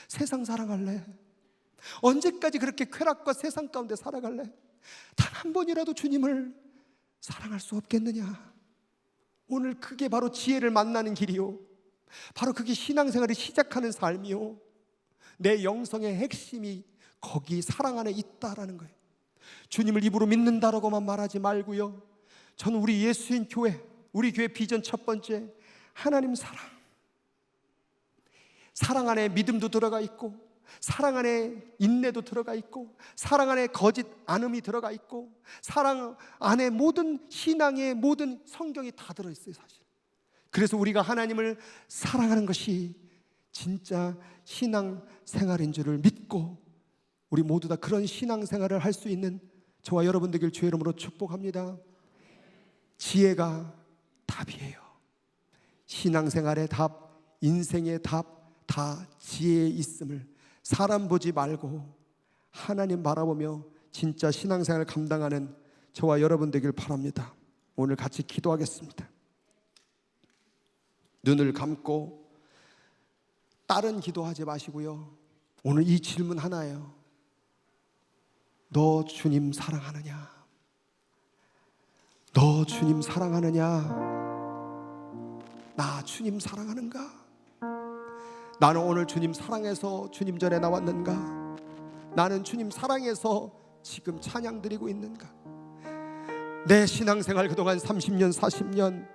세상 사랑할래? 언제까지 그렇게 쾌락과 세상 가운데 살아갈래? 단 한 번이라도 주님을 사랑할 수 없겠느냐? 오늘 그게 바로 지혜를 만나는 길이요, 바로 그게 신앙생활을 시작하는 삶이요, 내 영성의 핵심이 거기 사랑 안에 있다라는 거예요. 주님을 입으로 믿는다라고만 말하지 말고요, 저는 우리 예수인 교회, 우리 교회 비전 첫 번째, 하나님 사랑 안에 믿음도 들어가 있고, 사랑 안에 인내도 들어가 있고, 사랑 안에 거짓 안음이 들어가 있고, 사랑 안에 모든 신앙의 모든 성경이 다 들어있어요 사실. 그래서 우리가 하나님을 사랑하는 것이 진짜 신앙생활인 줄을 믿고, 우리 모두 다 그런 신앙생활을 할 수 있는 저와 여러분 되길 주의 이름으로 축복합니다. 지혜가 답이에요. 신앙생활의 답, 인생의 답 다 지혜에 있음을, 사람 보지 말고 하나님 바라보며 진짜 신앙생활을 감당하는 저와 여러분 되길 바랍니다. 오늘 같이 기도하겠습니다. 눈을 감고 다른 기도하지 마시고요, 오늘 이 질문 하나예요. 너 주님 사랑하느냐? 너 주님 사랑하느냐? 나 주님 사랑하는가? 나는 오늘 주님 사랑해서 주님 전에 나왔는가? 나는 주님 사랑해서 지금 찬양 드리고 있는가? 내 신앙생활 그동안 30년, 40년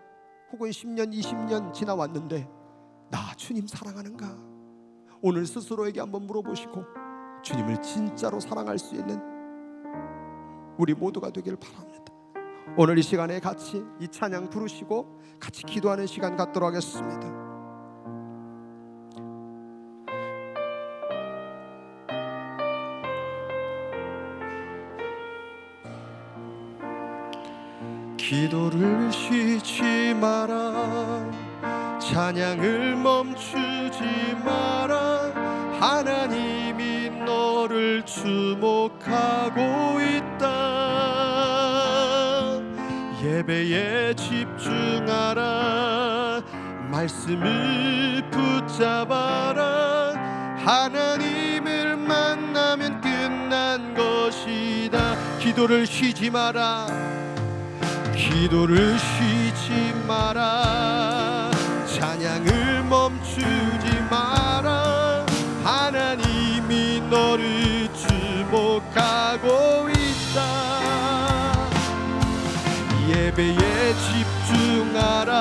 혹은 10년, 20년 지나왔는데 나 주님 사랑하는가? 오늘 스스로에게 한번 물어보시고 주님을 진짜로 사랑할 수 있는 우리 모두가 되길 바랍니다. 오늘 이 시간에 같이 이 찬양 부르시고 같이 기도하는 시간 갖도록 하겠습니다. 기도를 쉬지 마라, 찬양을 멈추지 마라. 하나님이 너를 주목하고 있다. 예배에 집중하라, 말씀을 붙잡아라. 하나님을 만나면 끝난 것이다. 기도를 쉬지 마라, 기도를 쉬지 마라, 찬양을 멈추지 마라. 하나님이 너를 주목하고 있다. 예배에 집중하라,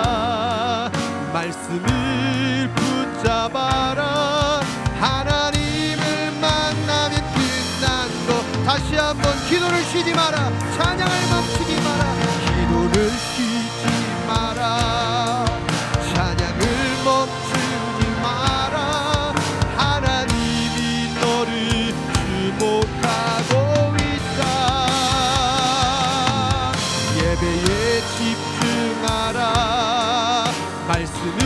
말씀을 붙잡아라. 하나님을 만나면 끝난 것. 다시 한번 기도를 쉬지 마라, 찬양을 멈추지 마라. 기도를 쉬지 마라, 찬양을 멈추지 마라. 하나님이 너를 주목하고 있다. 예배에 집중하라, 말씀을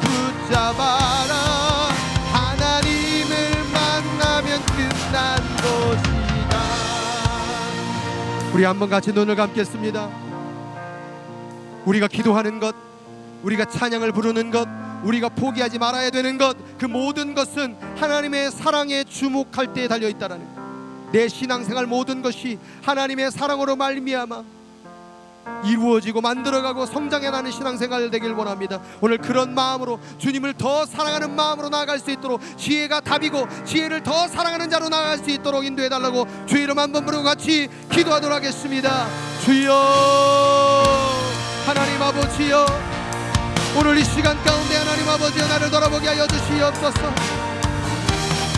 붙잡아라. 하나님을 만나면 끝난 것이다. 우리 한번 같이 눈을 감겠습니다. 우리가 기도하는 것, 우리가 찬양을 부르는 것, 우리가 포기하지 말아야 되는 것, 그 모든 것은 하나님의 사랑에 주목할 때에 달려있다라는 것. 내 신앙생활 모든 것이 하나님의 사랑으로 말미암아 이루어지고 만들어가고 성장해나가는 신앙생활 되길 원합니다. 오늘 그런 마음으로 주님을 더 사랑하는 마음으로 나아갈 수 있도록, 지혜가 답이고 지혜를 더 사랑하는 자로 나아갈 수 있도록 인도해달라고 주의 이름 한번 부르고 같이 기도하도록 하겠습니다. 주여, 하나님 아버지여, 오늘 이 시간 가운데 하나님 아버지여 나를 돌아보게 하여 주시옵소서.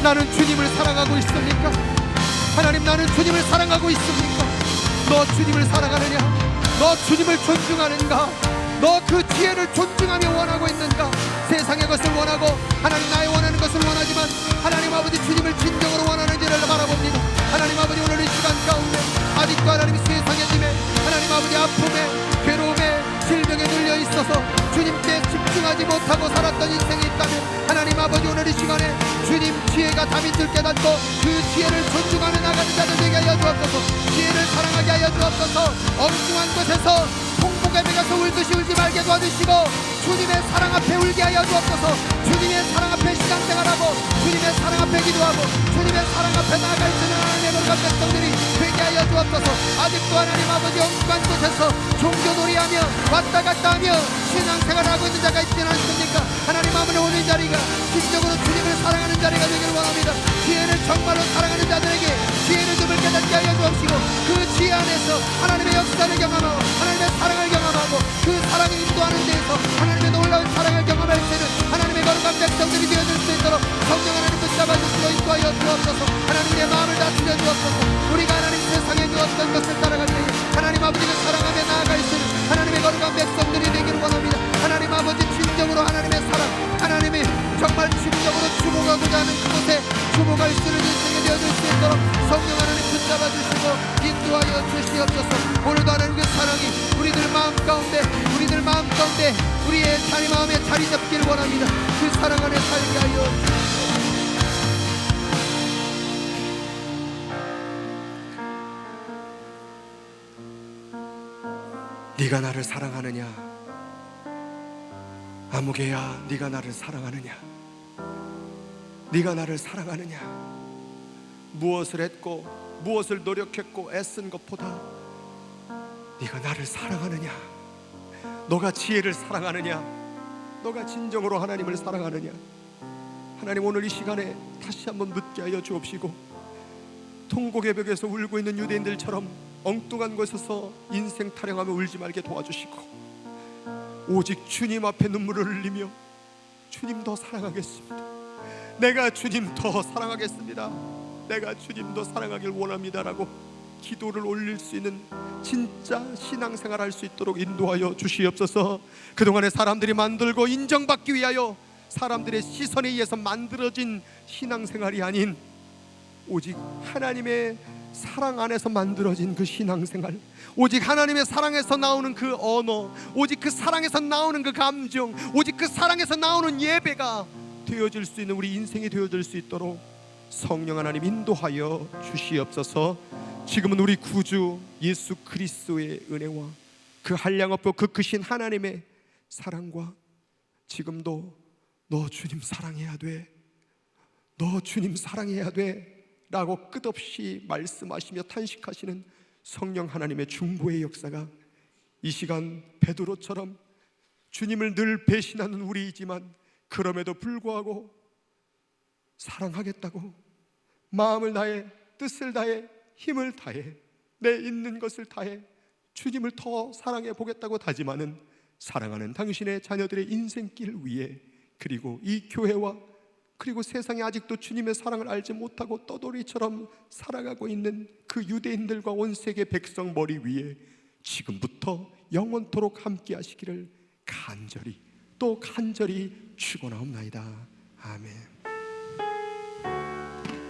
나는 주님을 사랑하고 있습니까? 하나님, 나는 주님을 사랑하고 있습니까? 너 주님을 사랑하느냐? 너 주님을 존중하는가? 너 그 지혜를 존중하며 원하고 있는가? 세상의 것을 원하고 하나님 나의 원하는 것을 원하지만 하나님 아버지 주님을 진정으로 원하는지를 바라봅니다. 하나님 아버지, 오늘 이 시간 가운데 아직도 하나님 세상의 짐에, 하나님 아버지 아픔에, 괴로움에, 질병에 눌려 있어서 주님께 집중하지 못하고 살았던 인생이 있다면 하나님 아버지, 오늘 이 시간에 주님 지혜가 답인 줄 깨닫고 그 지혜를 존중하며 나가는 자들 되게 하여 주옵소서. 지혜를 사랑하게 하여 주옵소서. 엉뚱한 곳에서 통곡에 매가서 울듯이 울지 말게 도와주시고 주님의 사랑 앞에 울게 하여 주옵소서. 주님의 사랑 앞에 신앙생활하고 주님의 사랑 앞에 기도하고 주님의 사랑 앞에 나아갈 수 있는 하나님의 놀라운 백성들이 되게 하여 주옵소서. 아직도 하나님 아버지 엉뚱한 곳에서 종교놀이하며 왔다 갔다 하며 신앙생활하고 있는 자가 있지는 않습니까? 하나님 아버지, 오늘 이 자리가 진정으로 주님을 사랑하는 자리가 되기를 원합니다. 지혜를 정말로 사랑하는 자들에게 지혜를 좀 깨닫게 하여 주옵시고 그 지혜 안에서 하나님의 역사를 경험하고 하나님의 사랑을 경험하고 그 사랑을 인도하는 데에서 하나님의 놀라운 사랑을 경험할 때는 하나님의 거룩한 백성들이 되어질 수 있도록 성령 하나님 붙잡아 주시고 인도하여 주옵소서. 하나님의 마음을 다스려 주옵소서. 우리가 하나님 세상에 그 어떤 것을 따라갈 때 하나님 아버지를 사랑하며 나아갈 수 있는 하나님의 거룩한 백성들이 되기를 원합니다. 하나님 아버지 진정으로 하나님의 사랑, 하나님이 정말 진정으로 주목하고자 하는 그곳에 주목할 수 있는 인생이 되어질 수 있도록 성령 하나님 붙잡아 주시고 인도하여 주시옵소서. 오늘도 하나님 그 사랑이 우리들 마음 가운데 우리의 자리 마음에 자리 잡기를 원합니다. 그 사랑 안에 살게 하여 주시옵소서. 네가 나를 사랑하느냐? 아무개야, 네가 나를 사랑하느냐? 네가 나를 사랑하느냐? 무엇을 했고 무엇을 노력했고 애쓴 것보다 네가 나를 사랑하느냐? 너가 지혜를 사랑하느냐? 너가 진정으로 하나님을 사랑하느냐? 하나님, 오늘 이 시간에 다시 한번 묻게 하여 주옵시고 통곡의 벽에서 울고 있는 유대인들처럼 엉뚱한 곳에서 인생 타령하며 울지 말게 도와주시고 오직 주님 앞에 눈물을 흘리며 주님 더 사랑하겠습니다. 내가 주님 더 사랑하겠습니다. 내가 주님 더 사랑하길 원합니다라고 기도를 올릴 수 있는 진짜 신앙생활 할 수 있도록 인도하여 주시옵소서. 그동안에 사람들이 만들고 인정받기 위하여 사람들의 시선에 의해서 만들어진 신앙생활이 아닌 오직 하나님의 사랑 안에서 만들어진 그 신앙생활, 오직 하나님의 사랑에서 나오는 그 언어, 오직 그 사랑에서 나오는 그 감정, 오직 그 사랑에서 나오는 예배가 되어질 수 있는 우리 인생이 되어질 수 있도록 성령 하나님 인도하여 주시옵소서. 지금은 우리 구주 예수 그리스도의 은혜와 그 한량없고 그 크신 하나님의 사랑과 지금도 너 주님 사랑해야 돼, 너 주님 사랑해야 돼 라고 끝없이 말씀하시며 탄식하시는 성령 하나님의 중보의 역사가 이 시간 베드로처럼 주님을 늘 배신하는 우리이지만 그럼에도 불구하고 사랑하겠다고 마음을 다해 뜻을 다해 힘을 다해 내 있는 것을 다해 주님을 더 사랑해 보겠다고 다짐하는 사랑하는 당신의 자녀들의 인생길 위에, 그리고 이 교회와 그리고 세상에 아직도 주님의 사랑을 알지 못하고 떠돌이처럼 살아가고 있는 그 유대인들과 온 세계 백성 머리 위에 지금부터 영원토록 함께 하시기를 간절히 또 간절히 축원하옵나이다. 아멘.